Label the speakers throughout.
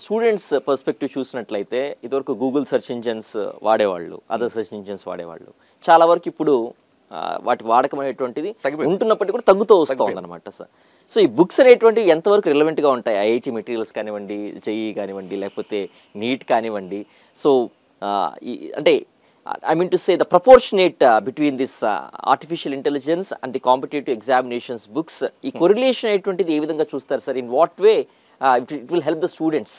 Speaker 1: Students perspective చూసినట్లయితే ఇదివరకు Google search engines వాడేవాళ్ళు, అదర్ సెర్చ్ ఇంజిన్స్ వాడేవాళ్ళు. చాలా వరకు ఇప్పుడు వాటి వాడకం అనేటువంటిది ఉంటున్నప్పటికీ కూడా తగ్గుతూ వస్తూ ఉందన్నమాట సార్. సో ఈ బుక్స్ అనేటువంటివి ఎంతవరకు రిలవెంట్గా ఉంటాయి? ఐఐటి మెటీరియల్స్ కానివ్వండి, జేఈఈ కానివ్వండి, లేకపోతే నీట్ కానివ్వండి. సో అంటే I mean to say the proportionate between this artificial intelligence and the competitive examinations books, ఈ correlation అనేటువంటిది ఏ విధంగా చూస్తారు sir? In what way it will help the students?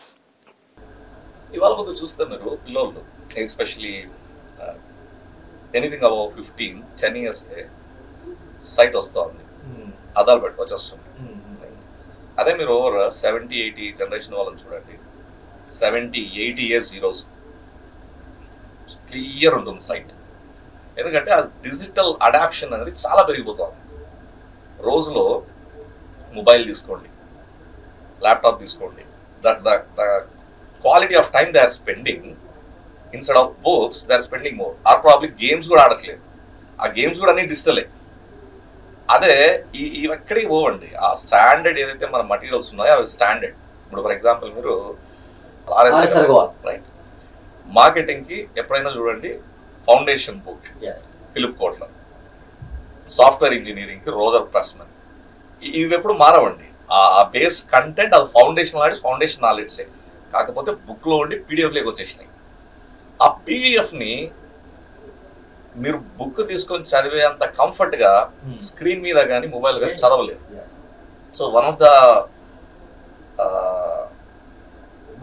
Speaker 2: ఇవాళ ముందు చూస్తే మీరు పిల్లలు ఎస్పెషలీ ఎనీథింగ్ అబౌవ్ 10 ఇయర్స్కే సైట్ వస్తూ ఉంది, అదాలు పెట్టుకోవచ్చు వస్తుంది. అదే మీరు ఓవర్ 70-80 జనరేషన్ వాళ్ళని చూడండి, 70-80 ఇయర్స్ ఈరోజు క్లియర్ ఉంటుంది సైట్. ఎందుకంటే ఆ డిజిటల్ అడాప్షన్ అనేది చాలా పెరిగిపోతుంది. రోజులో మొబైల్ తీసుకోండి, ల్యాప్టాప్ తీసుకోండి, the quality of time they are spending instead of books they are spending more. Or probably games కూడా ఆడట్లేదు, ఆ గేమ్స్ కూడా అన్ని డిజిటలే. అదే ఇవి ఎక్కడికి పోవండి, ఆ స్టాండర్డ్ ఏదైతే మన మటీరియల్స్ ఉన్నాయో అవి స్టాండర్డ్. ఇప్పుడు ఫర్ ఎగ్జాంపుల్ మీరు రైట్ మార్కెటింగ్కి ఎప్పుడైనా చూడండి foundation book Philip Kotler, software ఇంజనీరింగ్కి రోజర్ ప్రెస్మన్. ఇవి ఎప్పుడు మారవండి. ఆ బేస్ కంటెంట్ అది ఫౌండేషన్ నాలెడ్జే, కాకపోతే బుక్లో ఉండి పీడిఎఫ్లోకి వచ్చేసినాయి. ఆ పీడిఎఫ్ని మీరు బుక్ తీసుకొని చదివేంత కంఫర్ట్గా స్క్రీన్ మీద కానీ మొబైల్ కానీ చదవలేదు. So one of the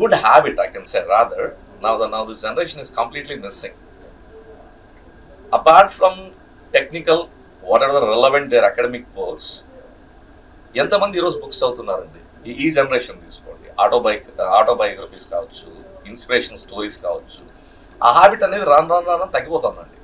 Speaker 2: good habit I can say rather now this generation is completely missing. Apart from technical, what are the relevant their academic books, ఎంతమంది ఈరోజు బుక్స్ చదువుతున్నారండి? ఈ జనరేషన్ తీసుకోండి, ఆటోబయోగ్రఫీస్ కావచ్చు, inspiration stories కావచ్చు. ఆ habit అనేది రాను తగ్గిపోతుందండి.